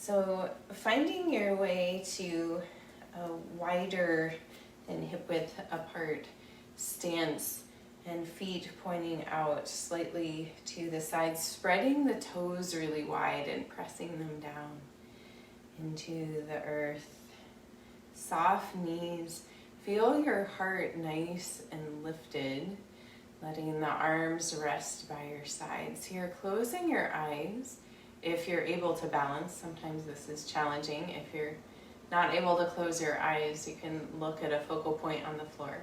So finding your way to a wider and hip width apart stance and feet pointing out slightly to the sides, spreading the toes really wide and pressing them down into the earth. Soft knees. Feel your heart nice and lifted, letting the arms rest by your sides. Here, closing your eyes if you're able to balance. Sometimes this is challenging. If you're not able to close your eyes, you can look at a focal point on the floor.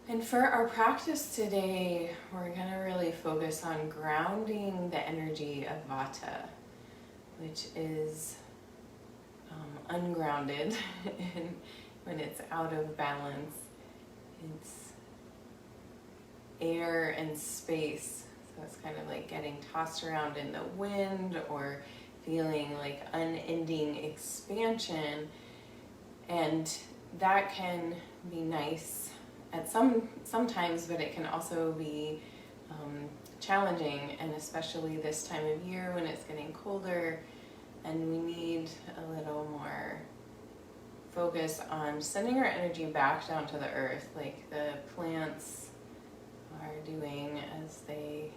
And for our practice today, we're going to really focus on grounding the energy of Vata, which is ungrounded, and when it's out of balance, it's air and space. So it's kind of like getting tossed around in the wind or feeling like unending expansion. And that can be nice at sometimes, but it can also be challenging, and especially this time of year when it's getting colder and we need a little more focus on sending our energy back down to the earth, like the plants are doing as they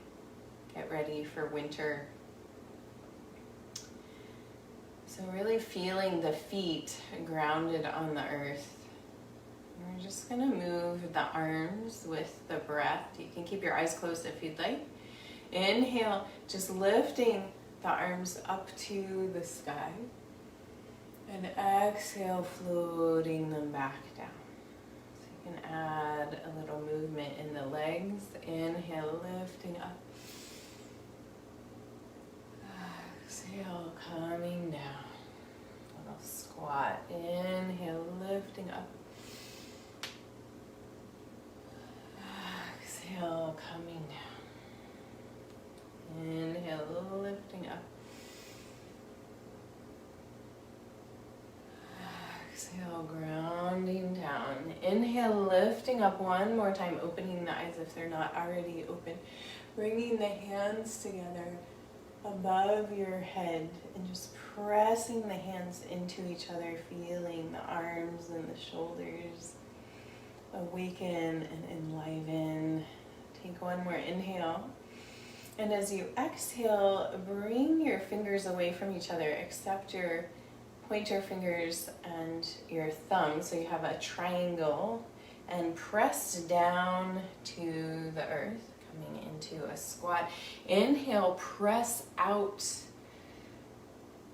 get ready for winter. So really feeling the feet grounded on the earth. We're just going to move the arms with the breath. You can keep your eyes closed if you'd like. Inhale, just lifting the arms up to the sky. And exhale, floating them back down. So you can add a little movement in the legs. Inhale, lifting up. Exhale, coming down. A little squat. Inhale, lifting up. Exhale, coming down. Inhale, lifting up. Exhale, grounding down. Inhale, lifting up one more time, opening the eyes if they're not already open. Bringing the hands together above your head and just pressing the hands into each other, feeling the arms and the shoulders awaken and enliven. Take one more inhale. And as you exhale, bring your fingers away from each other. Accept your pointer fingers and your thumb, so you have a triangle, and press down to the earth, coming into a squat. Inhale, press out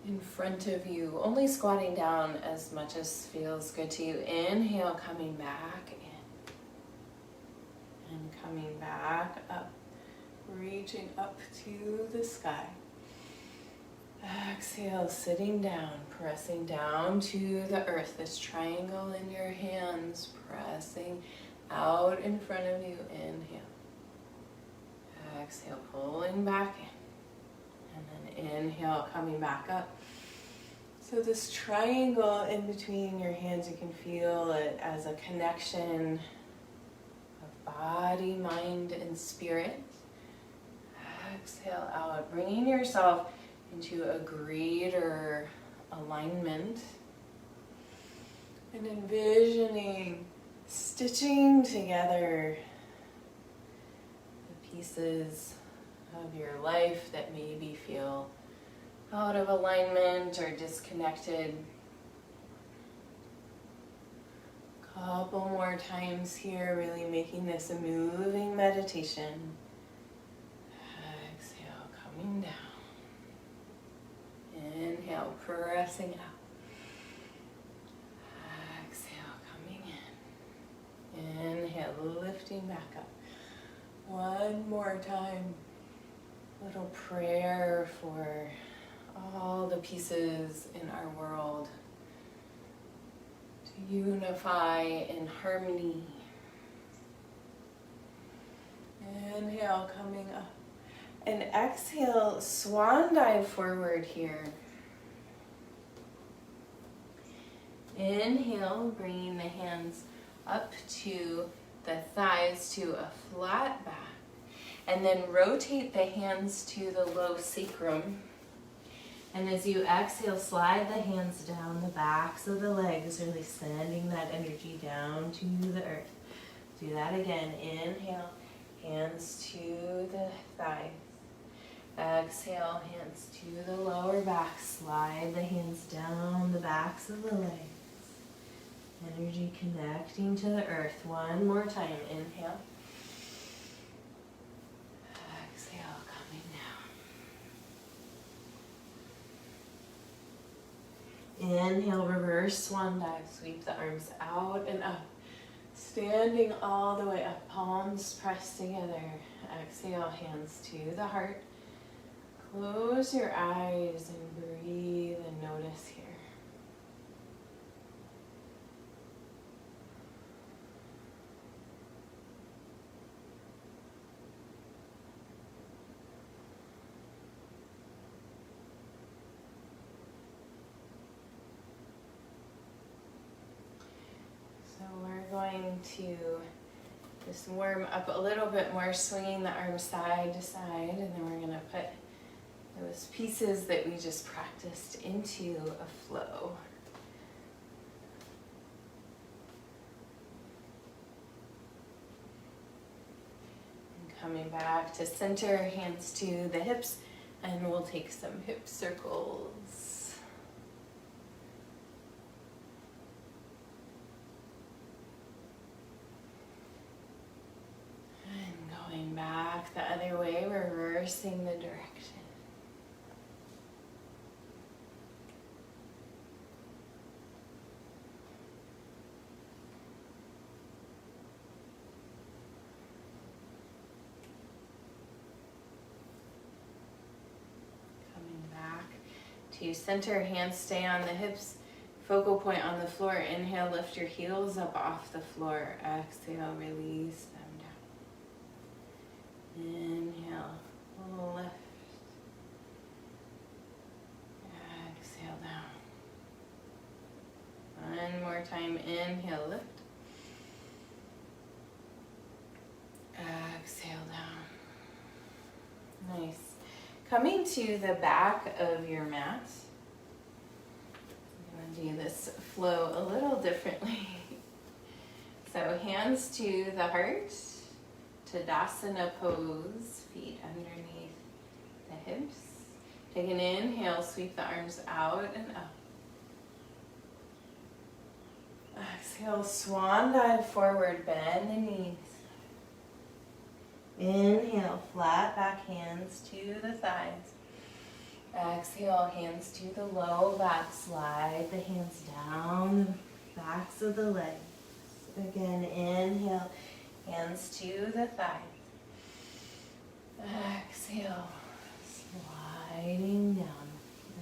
in front of you, only squatting down as much as feels good to you. Inhale, coming back in and coming back up, reaching up to the sky. Exhale, sitting down, pressing down to the earth. This triangle in your hands, pressing out in front of you. Inhale. Exhale, pulling back in. And then inhale, coming back up. So this triangle in between your hands, you can feel it as a connection of body, mind, and spirit. Exhale out, bringing yourself into a greater alignment, and envisioning stitching together the pieces of your life that maybe feel out of alignment or disconnected. Couple more times here, really making this a moving meditation. Exhale, coming down. Inhale, pressing out. Exhale, coming in. Inhale, lifting back up. One more time. Little prayer for all the pieces in our world to unify in harmony. Inhale, coming up. And exhale, swan dive forward here. Inhale, bringing the hands up to the thighs to a flat back. And then rotate the hands to the low sacrum. And as you exhale, slide the hands down the backs of the legs, really sending that energy down to the earth. Do that again. Inhale, hands to the thighs. Exhale, hands to the lower back. Slide the hands down the backs of the legs. Energy connecting to the earth. One more time. Inhale. Exhale, coming down. Inhale, reverse swan dive. Sweep the arms out and up. Standing all the way up. Palms pressed together. Exhale, hands to the heart. Close your eyes and breathe and notice here. So we're going to just warm up a little bit more, swinging the arms side to side, and then we're going to put those pieces that we just practiced into a flow. And coming back to center, hands to the hips, and we'll take some hip circles. And going back the other way, reversing the direction. To center, hands stay on the hips, focal point on the floor. Inhale, lift your heels up off the floor. Exhale, release them down. Inhale, lift. Exhale down. One more time, inhale, lift. Exhale down. Nice. Coming to the back of your mat, I'm going to do this flow a little differently. So hands to the heart, Tadasana pose, feet underneath the hips. Take an inhale, sweep the arms out and up. Exhale, swan dive forward, bend the knees. Inhale, flat back, hands to the thighs. Exhale, hands to the low back. Slide the hands down the backs of the legs. Again, inhale, hands to the thighs. Exhale, sliding down.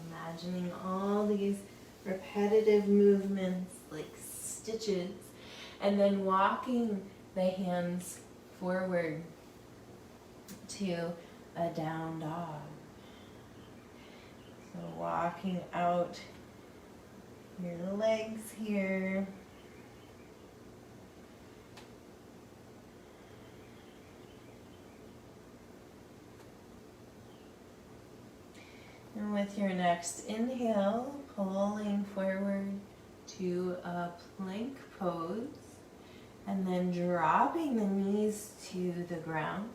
Imagining all these repetitive movements like stitches. And then walking the hands forward to a down dog. So walking out your legs here. And with your next inhale, pulling forward to a plank pose, and then dropping the knees to the ground.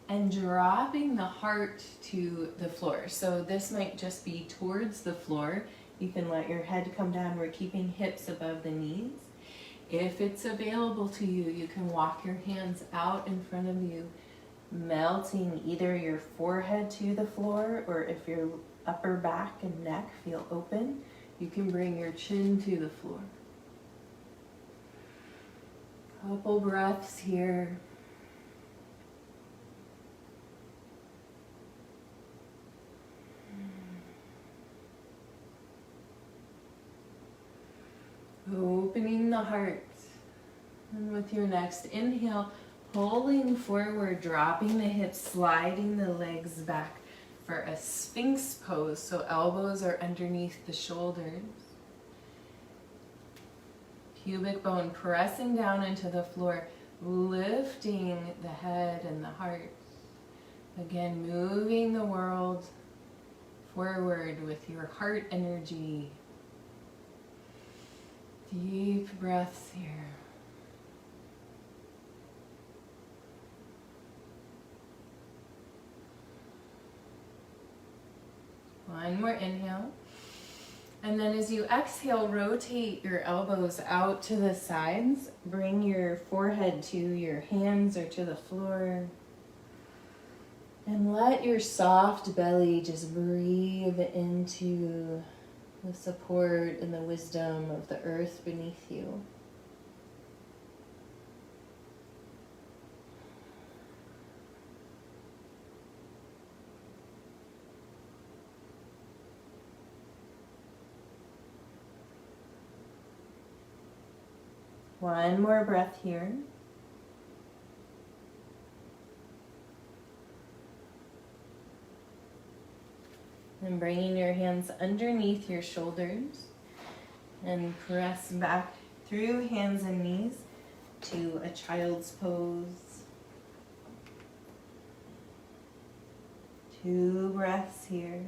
And dropping the heart to the floor. So this might just be towards the floor. You can let your head come down. We're keeping hips above the knees. If it's available to you, you can walk your hands out in front of you, melting either your forehead to the floor, or if your upper back and neck feel open, you can bring your chin to the floor. Couple breaths here. Opening the heart. And with your next inhale, pulling forward, dropping the hips, sliding the legs back for a Sphinx pose. So elbows are underneath the shoulders. Pubic bone pressing down into the floor, lifting the head and the heart. Again, moving the world forward with your heart energy. Deep breaths here. One more inhale. And then as you exhale, rotate your elbows out to the sides. Bring your forehead to your hands or to the floor. And let your soft belly just breathe into the support and the wisdom of the earth beneath you. One more breath here. And bringing your hands underneath your shoulders and press back through hands and knees to a child's pose. 2 breaths here.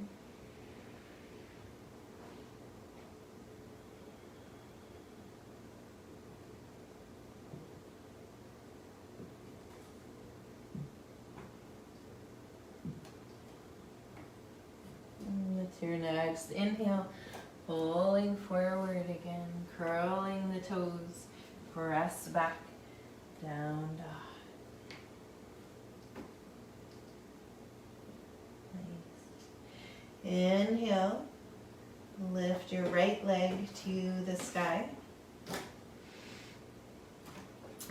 With your next inhale, pulling forward again, curling the toes, press back, down dog. Nice. Inhale, lift your right leg to the sky.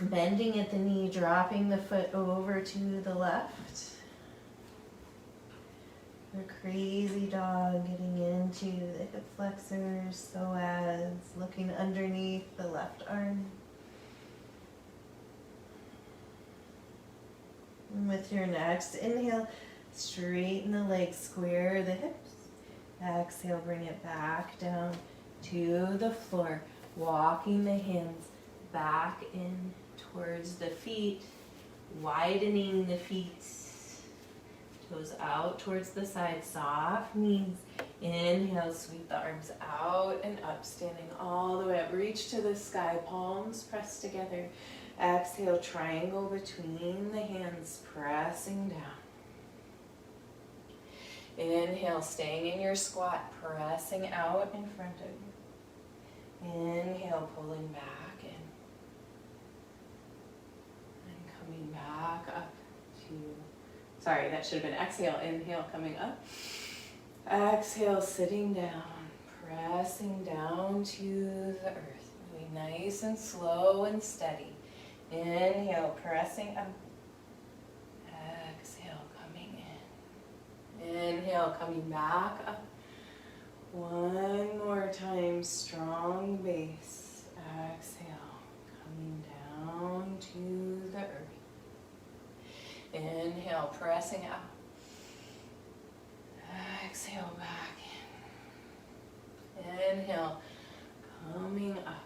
Bending at the knee, dropping the foot over to the left. Your crazy dog, getting into the hip flexors, psoas, looking underneath the left arm. And with your next inhale, straighten the legs, square the hips. Exhale, bring it back down to the floor, walking the hands back in towards the feet, widening the feet. Toes out towards the side, soft knees. Inhale, sweep the arms out and up, standing all the way up. Reach to the sky, palms pressed together. Exhale, triangle between the hands, pressing down. Inhale, staying in your squat, pressing out in front of you. Inhale, pulling back in. And coming back up to... Sorry, that should have been exhale. Inhale, coming up. Exhale, sitting down, pressing down to the earth. Moving nice and slow and steady. Inhale, pressing up. Exhale, coming in. Inhale, coming back up. One more time, strong base. Exhale, coming down to the earth. Inhale, pressing out. Exhale, back in. Inhale, coming up.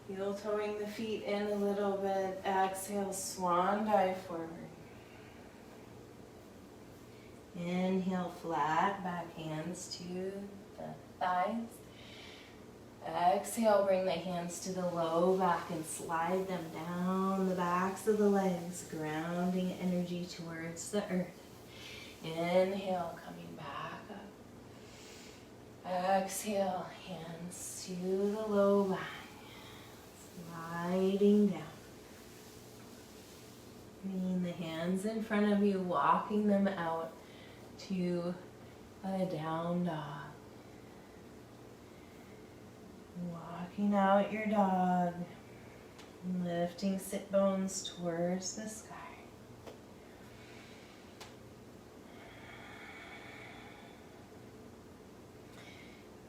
Heel toeing the feet in a little bit. Exhale, swan dive forward. Inhale, flat back, hands to the thighs. Exhale, bring the hands to the low back and slide them down the backs of the legs, grounding energy towards the earth. Inhale, coming back up. Exhale, hands to the low back, sliding down. Bringing the hands in front of you, walking them out to a down dog. Walking out your dog, lifting sit bones towards the sky.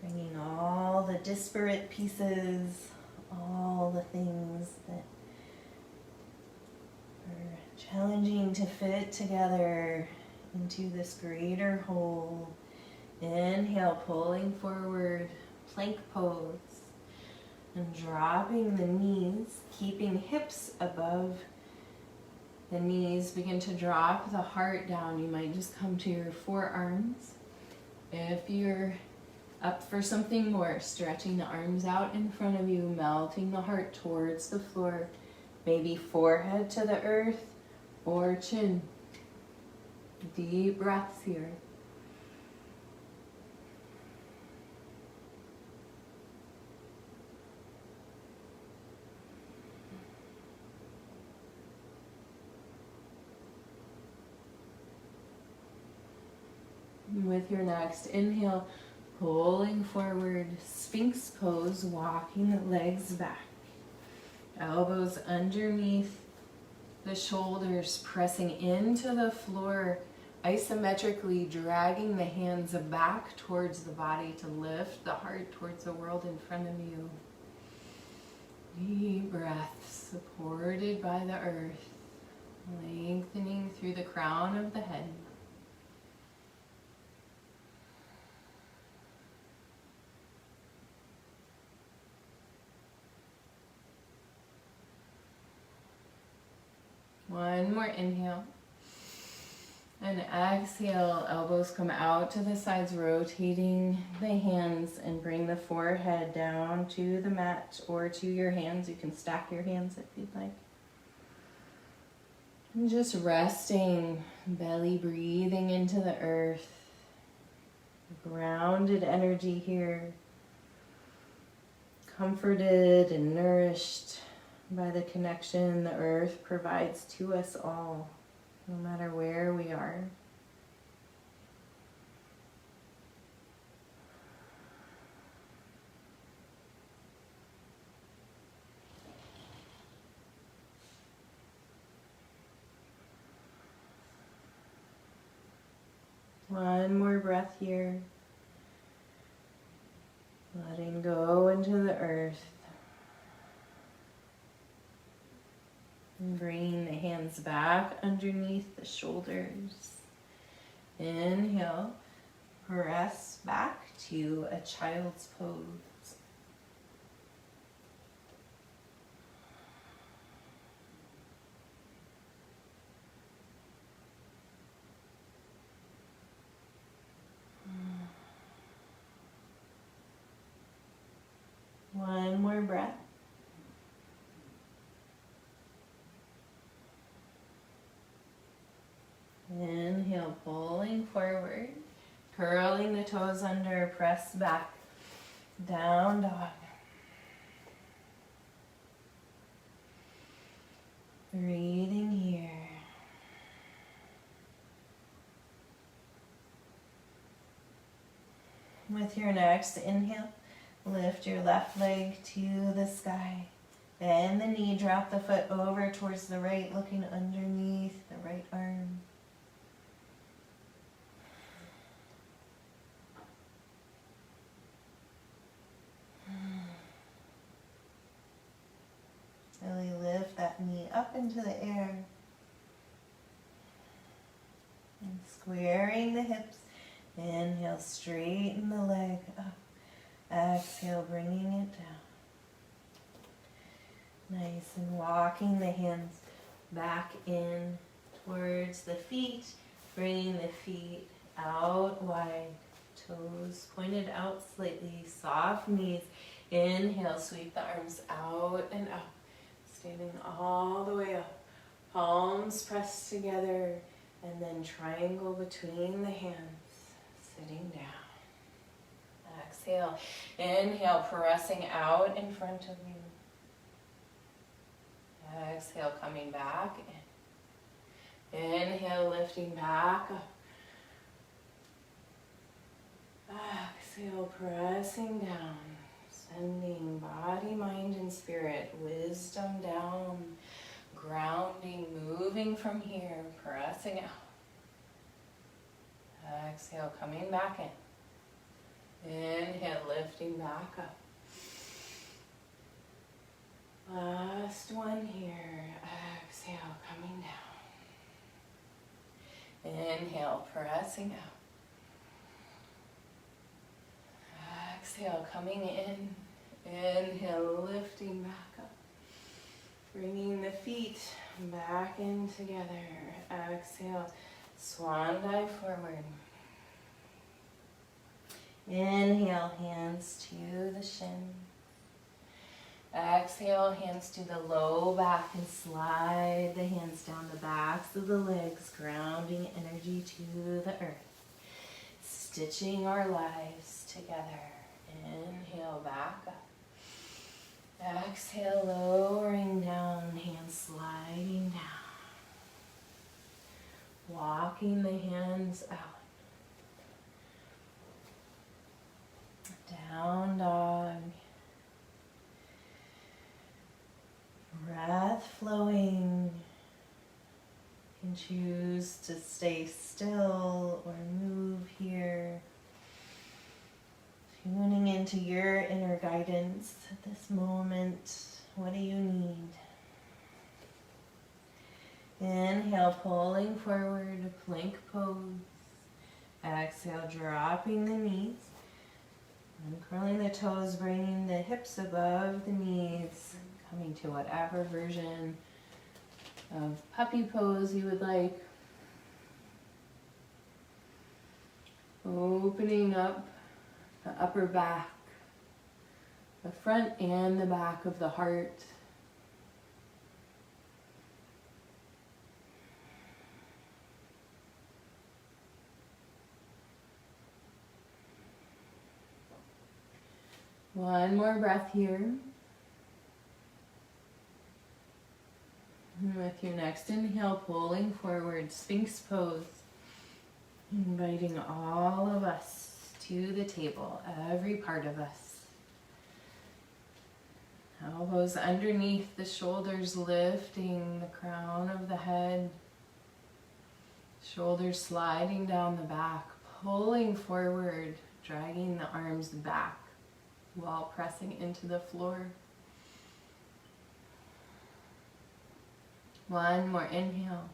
Bringing all the disparate pieces, all the things that are challenging to fit together into this greater whole. Inhale, pulling forward, plank pose. And dropping the knees, keeping hips above The knees begin to drop, the heart down. You might just come to your forearms. If you're up for something more, stretching the arms out in front of you, melting the heart towards the floor. Maybe forehead to the earth or chin. Deep breaths here. With your next inhale, pulling forward, Sphinx pose, walking the legs back. Elbows underneath the shoulders, pressing into the floor, isometrically dragging the hands back towards the body to lift the heart towards the world in front of you. Deep breath, supported by the earth, lengthening through the crown of the head. One more inhale. And exhale, elbows come out to the sides, rotating the hands, and bring the forehead down to the mat or to your hands. You can stack your hands if you'd like. And just resting, belly breathing into the earth. Grounded energy here. Comforted and nourished by the connection the earth provides to us all, no matter where we are. One more breath here. Letting go into the earth. And bringing the hands back underneath the shoulders. Inhale, press back to a child's pose. One more breath. Inhale, pulling forward, curling the toes under, press back, down dog. Breathing here. With your next inhale, lift your left leg to the sky. Bend the knee, drop the foot over towards the right, looking underneath the right arm. Really lift that knee up into the air. And squaring the hips. Inhale, straighten the leg up. Exhale, bringing it down. Nice, and walking the hands back in towards the feet. Bringing the feet out wide. Toes pointed out slightly. Soft knees. Inhale, sweep the arms out and up. Standing all the way up. Palms pressed together. And then triangle between the hands. Sitting down. Exhale. Inhale, pressing out in front of you. Exhale, coming back in. Inhale, lifting back up. Exhale, pressing down. Sending body, mind, and spirit, wisdom down. Grounding, moving from here, pressing out. Exhale, coming back in. Inhale, lifting back up. Last one here. Exhale, coming down. Inhale, pressing out. Exhale, coming in. Inhale, lifting back up. Bringing the feet back in together. Exhale, swan dive forward. Inhale, hands to the shin. Exhale, hands to the low back and slide the hands down the backs of the legs, grounding energy to the earth. Stitching our lives together. Inhale, back up. Exhale, lowering down, hands sliding down. Walking the hands out. Down dog. Breath flowing. You can choose to stay still or move here. Tuning into your inner guidance at this moment. What do you need? Inhale, pulling forward, plank pose. Exhale, dropping the knees. Uncurling the toes, bringing the hips above the knees. Coming to whatever version of puppy pose you would like. Opening up the upper back, the front and the back of the heart. One more breath here. And with your next inhale, pulling forward, Sphinx pose. Inviting all of us to the table, every part of us. Elbows underneath the shoulders, lifting the crown of the head. Shoulders sliding down the back, pulling forward, dragging the arms back while pressing into the floor. One more inhale.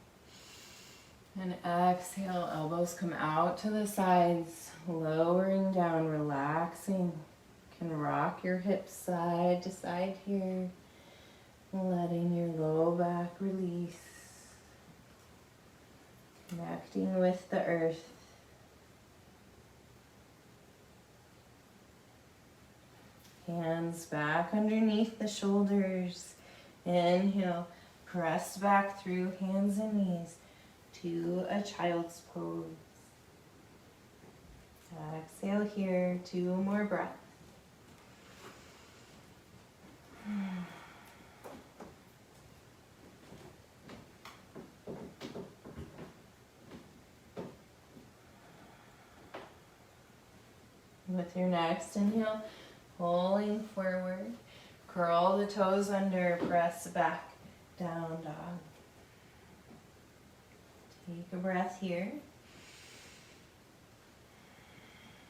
And exhale, elbows come out to the sides, lowering down, relaxing. You can rock your hips side to side here, letting your low back release. Connecting with the earth. Hands back underneath the shoulders. Inhale, press back through hands and knees to a child's pose. Exhale here, 2 more breaths. With your next inhale, pulling forward, curl the toes under, press back, down dog. Take a breath here.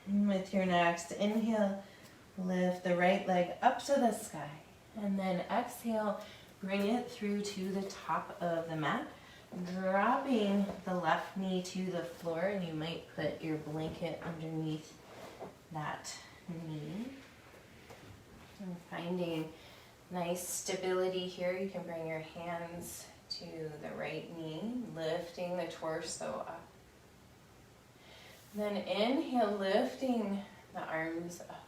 And with your next inhale, lift the right leg up to the sky. And then exhale, bring it through to the top of the mat, dropping the left knee to the floor, and you might put your blanket underneath that knee. And finding nice stability here, you can bring your hands to the right knee, lifting the torso up. Then inhale, lifting the arms up.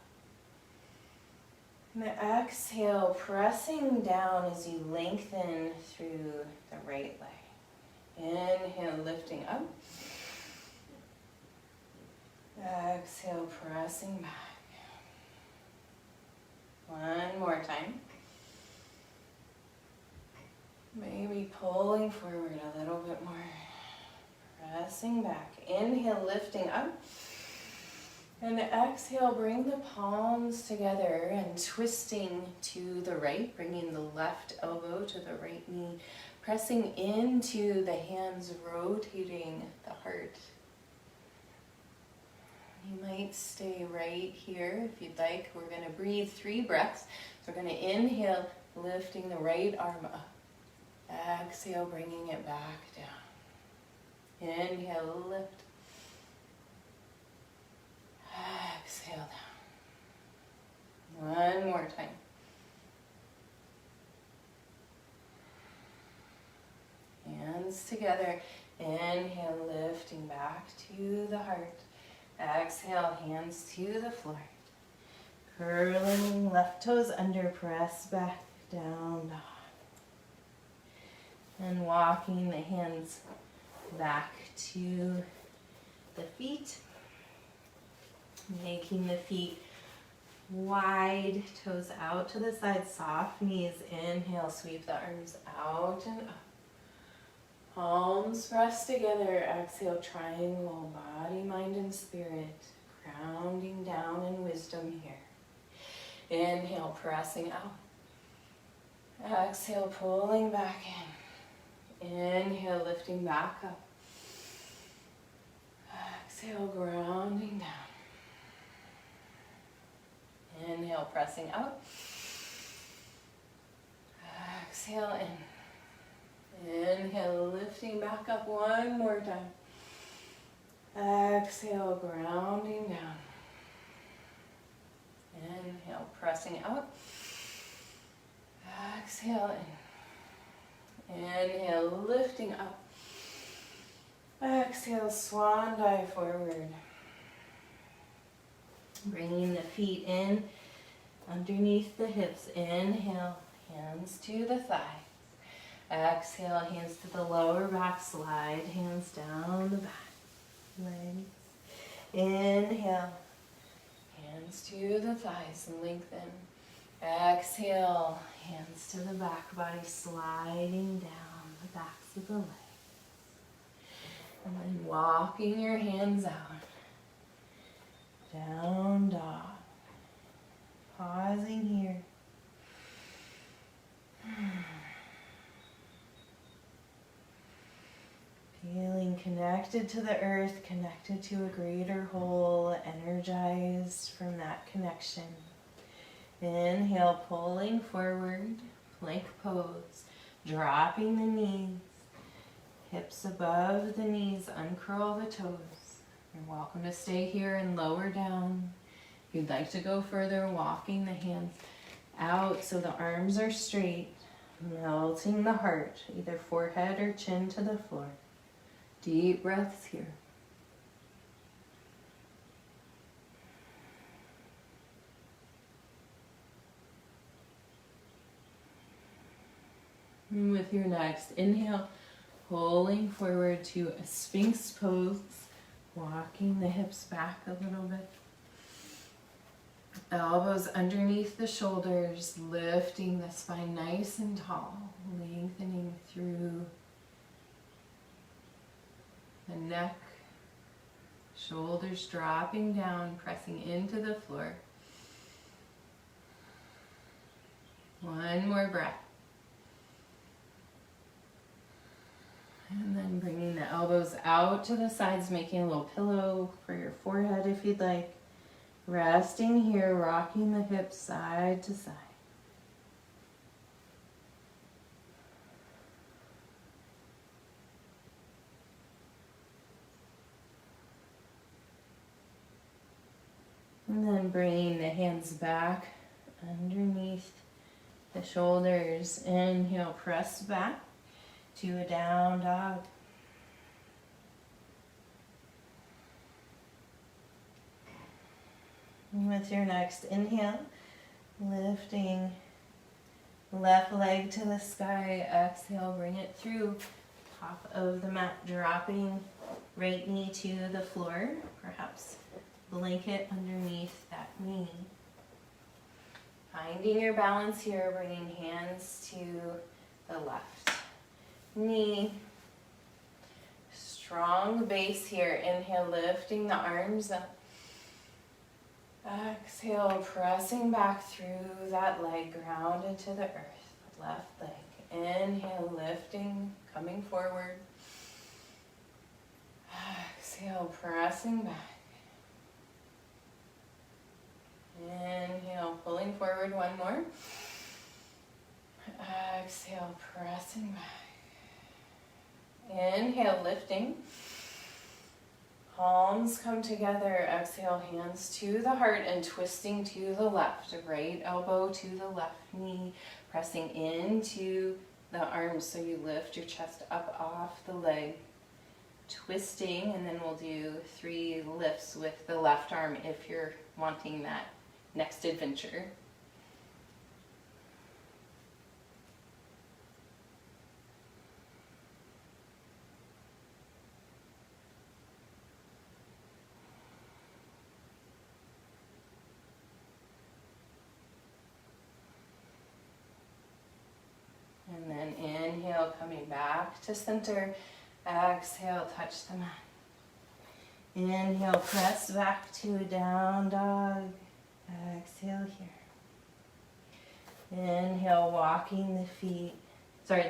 And exhale, pressing down as you lengthen through the right leg. Inhale, lifting up. Exhale, pressing back. One more time. Maybe pulling forward a little bit more. Pressing back. Inhale, lifting up. And exhale, bring the palms together and twisting to the right, bringing the left elbow to the right knee, pressing into the hands, rotating the heart. You might stay right here if you'd like. We're going to breathe 3 breaths. So we're going to inhale, lifting the right arm up. Exhale, bringing it back down. Inhale, lift. Exhale down. One more time. together. Inhale, lifting back to the heart. Exhale, hands to the floor. Curling left toes under, press back, down dog. And walking the hands back to the feet. Making the feet wide, toes out to the side, soft knees. Inhale, sweep the arms out and up. Palms press together. Exhale, triangle, body, mind, and spirit. Grounding down in wisdom here. Inhale, pressing out. Exhale, pulling back in. Inhale, lifting back up. Exhale, grounding down. Inhale, pressing out. Exhale, in. Inhale, lifting back up one more time. Exhale, grounding down. Inhale, pressing out. Exhale, in. Inhale, lifting up. Exhale, swan dive forward. Bringing the feet in underneath the hips. Inhale, hands to the thighs. Exhale, hands to the lower back. Slide hands down the back. Legs. Inhale, hands to the thighs and lengthen. Exhale, hands to the back body, sliding down the backs of the legs. And then walking your hands out. Down dog. Pausing here. Feeling connected to the earth, connected to a greater whole, energized from that connection. Inhale, pulling forward, plank pose, dropping the knees, hips above the knees, uncurl the toes. You're welcome to stay here and lower down. If you'd like to go further, walking the hands out so the arms are straight, melting the heart, either forehead or chin to the floor. Deep breaths here. And with your next inhale, pulling forward to a Sphinx pose, walking the hips back a little bit. Elbows underneath the shoulders, lifting the spine nice and tall, lengthening through the neck, shoulders dropping down, pressing into the floor. One more breath. And then bringing the elbows out to the sides, making a little pillow for your forehead if you'd like. Resting here, rocking the hips side to side. And then bringing the hands back underneath the shoulders. Inhale, press back to a down dog. And with your next inhale, lifting left leg to the sky. Exhale, bring it through top of the mat, dropping right knee to the floor. Perhaps blanket underneath that knee. Finding your balance here, bringing hands to the left knee. Strong base here. Inhale, lifting the arms up. Exhale, pressing back through that leg, grounded to the earth. Left leg. Inhale, lifting, coming forward. Exhale, pressing back. Inhale, pulling forward, one more. Exhale, pressing back. Inhale, lifting. Palms come together. Exhale, hands to the heart and twisting to the left. Right elbow to the left knee. Pressing into the arms so you lift your chest up off the leg, twisting, and then we'll do 3 lifts with the left arm if you're wanting that next adventure. And then inhale, coming back to center. Exhale, touch the mat. Inhale, press back to down dog. Exhale here. Inhale, walking the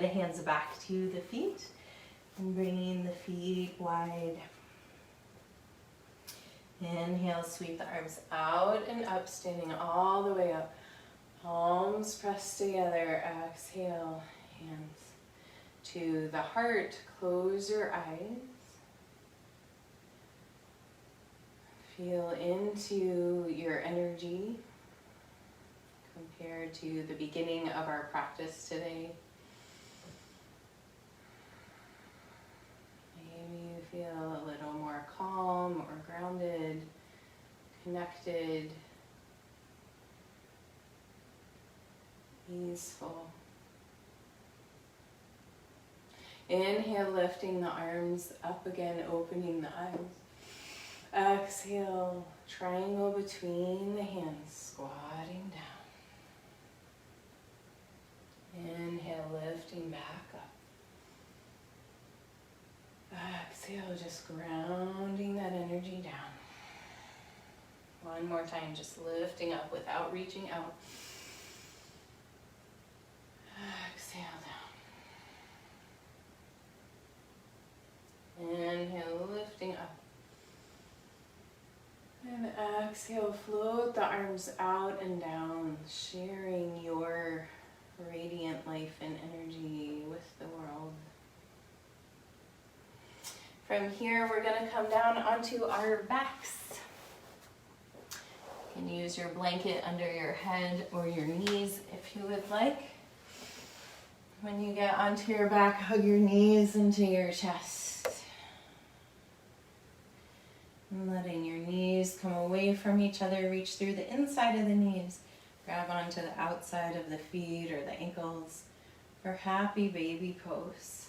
hands back to the feet and bringing the feet wide. Inhale, sweep the arms out and up, standing all the way up. Palms pressed together. Exhale, hands to the heart. Close your eyes. Feel into your energy compared to the beginning of our practice today. Maybe you feel a little more calm or grounded, connected, easeful. Inhale, lifting the arms up again, opening the eyes. Exhale, triangle between the hands, squatting down. Inhale, lifting back up. Exhale, just grounding that energy down. One more time, just lifting up without reaching out. Exhale down. Inhale, lifting up. And exhale, float the arms out and down, sharing your radiant life and energy with the world. From here, we're going to come down onto our backs. You can use your blanket under your head or your knees if you would like. When you get onto your back, hug your knees into your chest. And letting your knees come away from each other, reach through the inside of the knees. Grab onto the outside of the feet or the ankles for happy baby pose.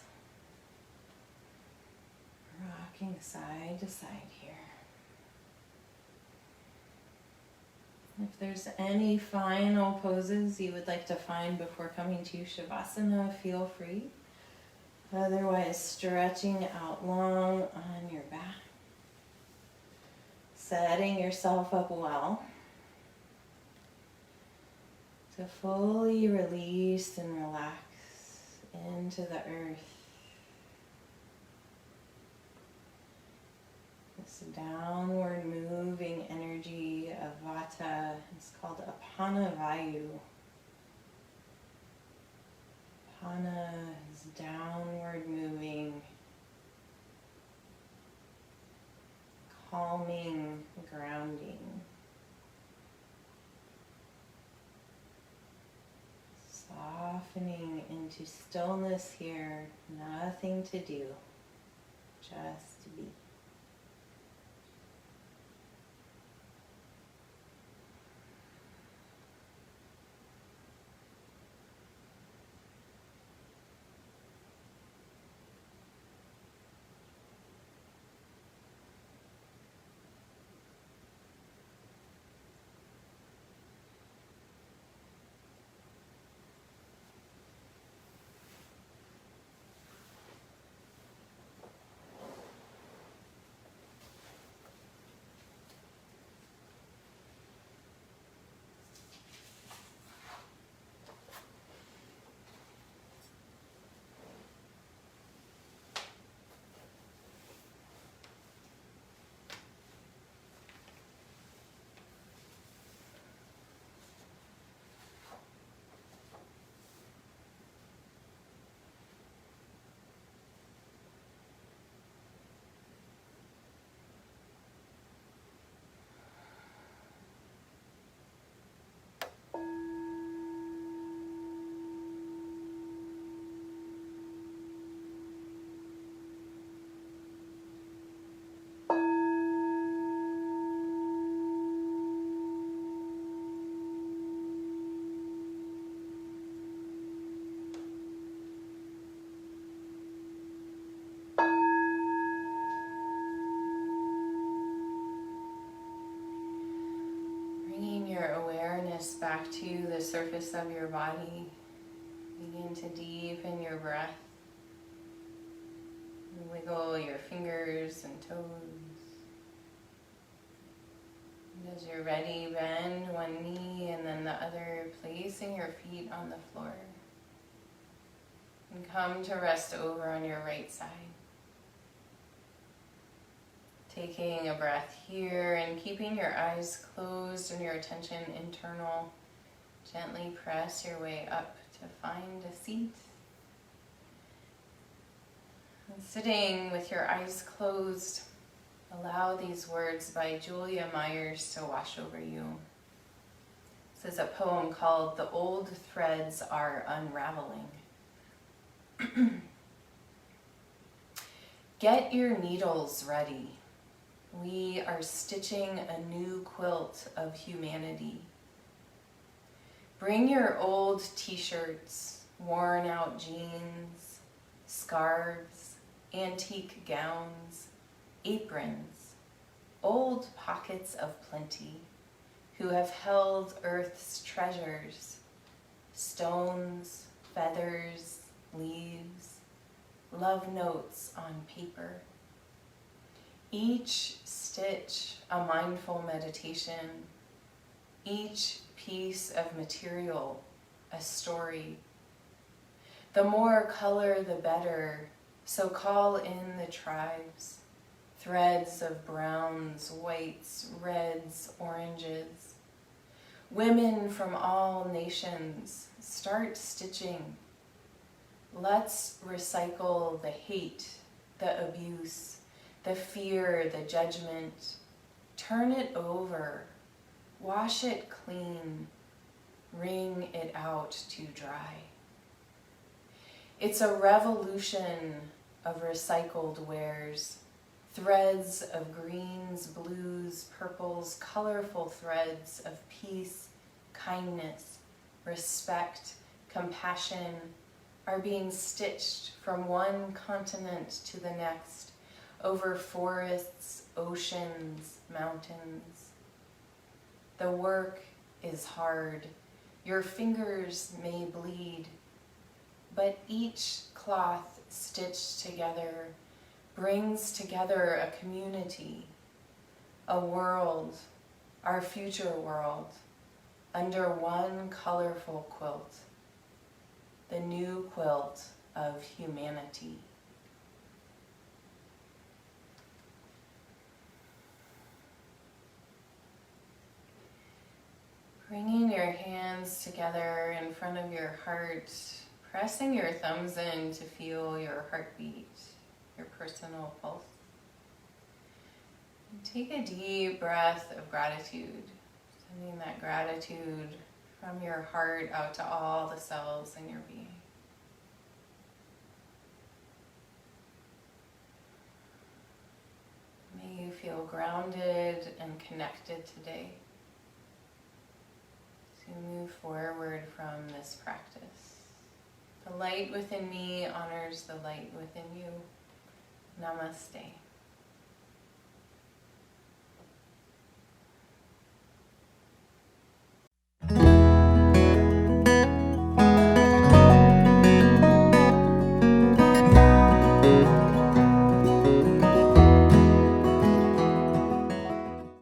Rocking side to side here. If there's any final poses you would like to find before coming to Shavasana, feel free. Otherwise, stretching out long on your back. Setting yourself up well to fully release and relax into the earth. This downward moving energy of Vata is called Apana Vayu. Apana is downward moving, calming, grounding. Softening into stillness here, nothing to do, just to be. back to the surface of your body. Begin to deepen your breath. Wiggle your fingers and toes. And as you're ready, bend one knee and then the other, placing your feet on the floor. And come to rest over on your right side. Taking a breath here and keeping your eyes closed and your attention internal. Gently press your way up to find a seat. And sitting with your eyes closed, allow these words by Julia Myers to wash over you. This is a poem called "The Old Threads Are Unraveling." Get your needles ready. We are stitching a new quilt of humanity. Bring your old t-shirts, worn out jeans, scarves, antique gowns, aprons, old pockets of plenty, who have held earth's treasures, stones, feathers, leaves, love notes on paper. Each stitch a mindful meditation, each piece of material a story. The more color the better, so call in the tribes, threads of browns, whites, reds, oranges. Women from all nations, start stitching. Let's recycle the hate, the abuse, the fear, the judgment. Turn it over, wash it clean, wring it out to dry. It's a revolution of recycled wares, threads of greens, blues, purples, colorful threads of peace, kindness, respect, compassion are being stitched from one continent to the next, over forests, oceans, mountains. The work is hard. Your fingers may bleed, but each cloth stitched together brings together a community, a world, our future world, under one colorful quilt, the new quilt of humanity. Bringing your hands together in front of your heart, pressing your thumbs in to feel your heartbeat, your personal pulse. And take a deep breath of gratitude, sending that gratitude from your heart out to all the cells in your being. May you feel grounded and connected today. Move forward from this practice. The light within me honors the light within you. Namaste.